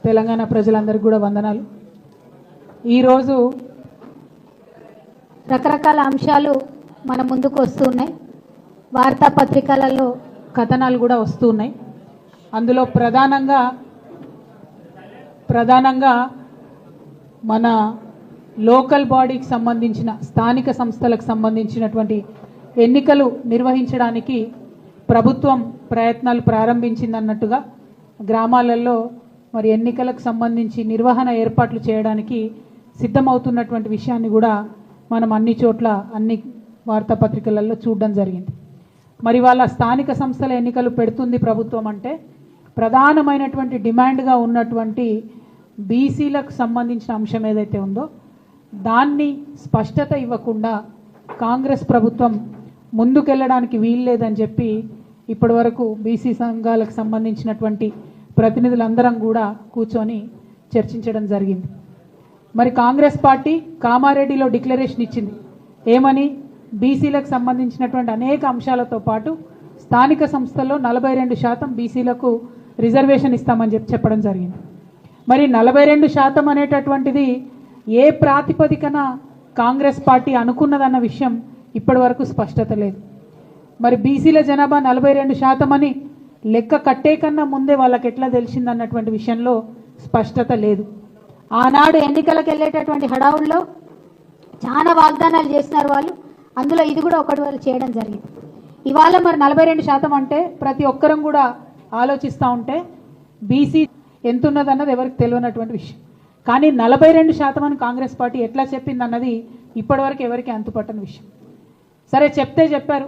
తెలంగాణ ప్రజలందరికీ కూడా వందనాలు. ఈరోజు రకరకాల అంశాలు మన ముందుకు వస్తున్నాయి. వార్తాపత్రికలలో కథనాలు కూడా వస్తున్నాయి. అందులో ప్రధానంగా మన లోకల్ బాడీకి సంబంధించిన స్థానిక సంస్థలకు సంబంధించినటువంటి ఎన్నికలు నిర్వహించడానికి ప్రభుత్వం ప్రయత్నాలు ప్రారంభించిందన్నట్టుగా గ్రామాలలో మరి ఎన్నికలకు సంబంధించి నిర్వహణ ఏర్పాట్లు చేయడానికి సిద్ధమవుతున్నటువంటి విషయాన్ని కూడా మనం అన్ని చోట్ల అన్ని వార్తాపత్రికలలో చూడడం జరిగింది. మరి వాళ్ళ స్థానిక సంస్థల ఎన్నికలు పెడుతుంది ప్రభుత్వం అంటే ప్రధానమైనటువంటి డిమాండ్గా ఉన్నటువంటి బీసీలకు సంబంధించిన అంశం ఏదైతే ఉందో దాన్ని స్పష్టత ఇవ్వకుండా కాంగ్రెస్ ప్రభుత్వం ముందుకెళ్ళడానికి వీల్లేదని చెప్పి ఇప్పటి వరకు బీసీ సంఘాలకు సంబంధించినటువంటి ప్రతినిధులందరం కూడా కూర్చొని చర్చించడం జరిగింది. మరి కాంగ్రెస్ పార్టీ కామారెడ్డిలో డిక్లరేషన్ ఇచ్చింది. ఏమని? బీసీలకు సంబంధించినటువంటి అనేక అంశాలతో పాటు స్థానిక సంస్థల్లో 42% బీసీలకు రిజర్వేషన్ ఇస్తామని చెప్పడం జరిగింది. మరి 42% అనేటటువంటిది ఏ ప్రాతిపదికన కాంగ్రెస్ పార్టీ అనుకున్నదన్న విషయం ఇప్పటి వరకు స్పష్టత లేదు. మరి బీసీల జనాభా 42% అని లెక్క కట్టే కన్నా ముందే వాళ్ళకి ఎట్లా తెలిసిందన్నటువంటి విషయంలో స్పష్టత లేదు. ఆనాడు ఎన్నికలకు వెళ్ళేటటువంటి హడావుల్లో చాలా వాగ్దానాలు చేసినారు వాళ్ళు. అందులో ఇది కూడా ఒకటి వాళ్ళు చేయడం జరిగింది. ఇవాళ మరి 42% అంటే ప్రతి ఒక్కరం కూడా ఆలోచిస్తూ ఉంటే బీసీ ఎంత ఉన్నదన్నది ఎవరికి తెలియనటువంటి విషయం. కానీ 42% అని కాంగ్రెస్ పార్టీ ఎట్లా చెప్పిందన్నది ఇప్పటివరకు ఎవరికి అంతుపట్టని విషయం. సరే చెప్తే చెప్పారు,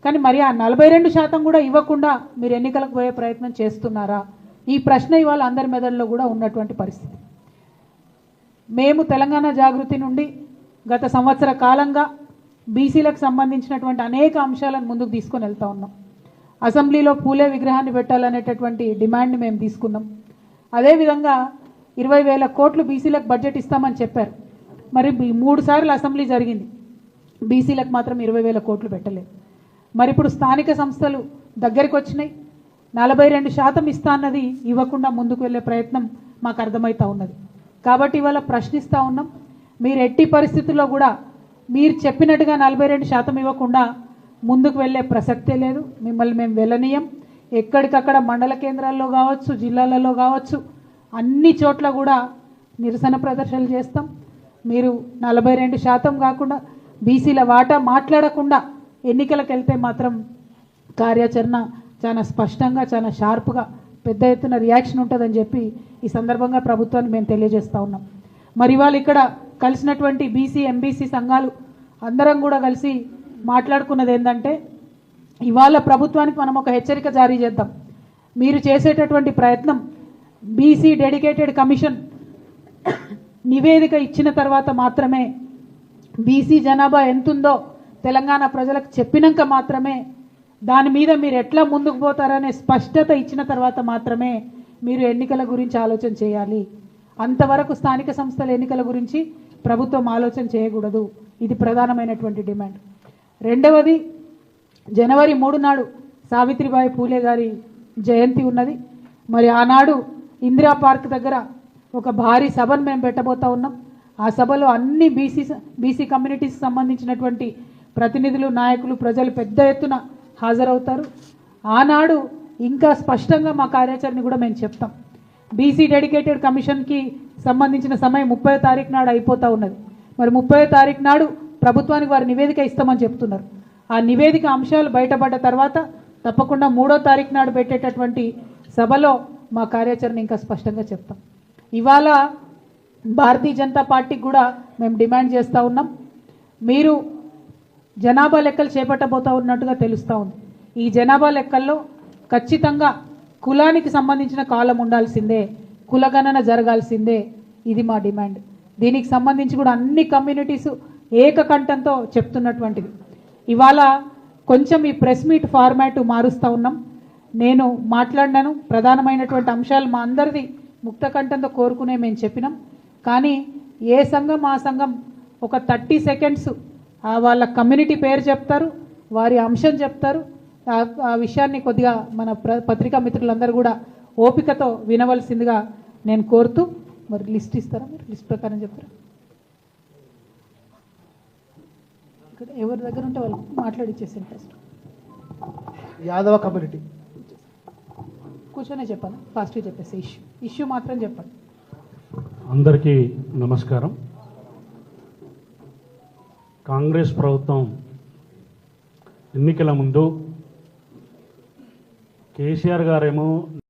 కానీ మరి ఆ 42% కూడా ఇవ్వకుండా మీరు ఎన్నికలకు పోయే ప్రయత్నం చేస్తున్నారా? ఈ ప్రశ్న ఇవాళ అందరి మెదడులో కూడా ఉన్నటువంటి పరిస్థితి. మేము తెలంగాణ జాగృతి నుండి గత సంవత్సర కాలంగా బీసీలకు సంబంధించినటువంటి అనేక అంశాలను ముందుకు తీసుకొని వెళ్తూ ఉన్నాం. అసెంబ్లీలో పూలే విగ్రహాన్ని పెట్టాలనేటటువంటి డిమాండ్ని మేము తీసుకున్నాం. అదేవిధంగా 20,000 కోట్లు బీసీలకు బడ్జెట్ ఇస్తామని చెప్పారు. మరి 3 సార్లు అసెంబ్లీ జరిగింది, బీసీలకు మాత్రం 20,000 కోట్లు పెట్టలేదు. మరి ఇప్పుడు స్థానిక సంస్థలు దగ్గరికి వచ్చినాయి, 42% ఇస్తా అన్నది ఇవ్వకుండా ముందుకు వెళ్ళే ప్రయత్నం మాకు అర్థమవుతూ ఉన్నది. కాబట్టి ఇవాళ ప్రశ్నిస్తూ ఉన్నాం, మీరు ఎట్టి పరిస్థితుల్లో కూడా మీరు చెప్పినట్టుగా 42% ఇవ్వకుండా ముందుకు వెళ్ళే ప్రసక్తే లేదు. మిమ్మల్ని మేము వెళ్ళనీయం. ఎక్కడికక్కడ మండల కేంద్రాల్లో కావచ్చు, జిల్లాలలో కావచ్చు, అన్ని చోట్ల కూడా నిరసన ప్రదర్శనలు చేస్తాం. మీరు 42% కాకుండా బీసీల వాటా మాట్లాడకుండా ఎన్నికలకు వెళ్తే మాత్రం కార్యాచరణ చాలా స్పష్టంగా చాలా షార్ప్గా పెద్ద ఎత్తున రియాక్షన్ ఉంటుందని చెప్పి ఈ సందర్భంగా ప్రభుత్వాన్ని మేము తెలియజేస్తూ ఉన్నాం. మరి ఇవాళ ఇక్కడ కలిసినటువంటి బీసీ ఎంబీసీ సంఘాలు అందరం కూడా కలిసి మాట్లాడుకున్నది ఏంటంటే ఇవాళ ప్రభుత్వానికి మనం ఒక హెచ్చరిక జారీ చేద్దాం. మీరు చేసేటటువంటి ప్రయత్నం బీసీ డెడికేటెడ్ కమిషన్ నివేదిక ఇచ్చిన తర్వాత మాత్రమే, బీసీ జనాభా ఎంతుందో తెలంగాణ ప్రజలకు చెప్పినాక మాత్రమే, దాని మీద మీరు ఎట్లా ముందుకు పోతారనే స్పష్టత ఇచ్చిన తర్వాత మాత్రమే మీరు ఎన్నికల గురించి ఆలోచన చేయాలి. అంతవరకు స్థానిక సంస్థల ఎన్నికల గురించి ప్రభుత్వం ఆలోచన చేయకూడదు. ఇది ప్రధానమైనటువంటి డిమాండ్. రెండవది, జనవరి 3 నాడు సావిత్రిబాయి పూలే గారి జయంతి ఉన్నది. మరి ఆనాడు ఇందిరా పార్క్ దగ్గర ఒక భారీ సభను మేము పెట్టబోతా ఉన్నాం. ఆ సభలో అన్ని బీసీ కమ్యూనిటీకి సంబంధించినటువంటి ప్రతినిధులు, నాయకులు, ప్రజలు పెద్ద ఎత్తున హాజరవుతారు. ఆనాడు ఇంకా స్పష్టంగా మా కార్యాచరణ కూడా మేము చెప్తాం. బీసీ డెడికేటెడ్ కమిషన్కి సంబంధించిన సమయం 30వ తారీఖు నాడు అయిపోతూ ఉన్నది. మరి 30వ తారీఖు నాడు ప్రభుత్వానికి వారి నివేదిక ఇస్తామని చెప్తున్నారు. ఆ నివేదిక అంశాలు బయటపడ్డ తర్వాత తప్పకుండా 3వ తారీఖు నాడు పెట్టేటటువంటి సభలో మా కార్యాచరణ ఇంకా స్పష్టంగా చెప్తాం. ఇవాళ భారతీయ జనతా పార్టీకి కూడా మేము డిమాండ్ చేస్తూ ఉన్నాం. మీరు జనాభా లెక్కలు చేపట్టబోతూ ఉన్నట్టుగా తెలుస్తూ ఉంది. ఈ జనాభా లెక్కల్లో ఖచ్చితంగా కులానికి సంబంధించిన కాలం ఉండాల్సిందే, కులగణన జరగాల్సిందే. ఇది మా డిమాండ్. దీనికి సంబంధించి కూడా అన్ని కమ్యూనిటీస్ ఏకకంఠంతో చెప్తున్నటువంటిది. ఇవాళ కొంచెం ఈ ప్రెస్ మీట్ ఫార్మాట్ మారుస్తూ ఉన్నాం. నేను మాట్లాడినాను, ప్రధానమైనటువంటి అంశాలు మా అందరిది ముక్తకంఠంతో కోరుకునే మేము చెప్పినాం. కానీ ఏ సంఘం ఆ సంఘం ఒక 30 సెకండ్స్ వాళ్ళ కమ్యూనిటీ పేరు చెప్తారు, వారి అంశం చెప్తారు. ఆ విషయాన్ని కొద్దిగా మన పత్రికా మిత్రులందరూ కూడా ఓపికతో వినవలసిందిగా నేను కోరుతూ మరి లిస్ట్ ఇస్తారా, మీరు లిస్ట్ ప్రకారం చెప్తారా? ఇక్కడ ఎవరి దగ్గర ఉంటే వాళ్ళు మాట్లాడిచ్చేసాను ఫస్ట్. యాదవ కమ్యూనిటీ. కూర్చొనే చెప్పాలి, ఫాస్ట్గా చెప్పేసి ఇష్యూ మాత్రం చెప్పండి. అందరికీ నమస్కారం. కాంగ్రెస్ ప్రభుత్వం ఎన్నికల ముందు కేసీఆర్ గారేమో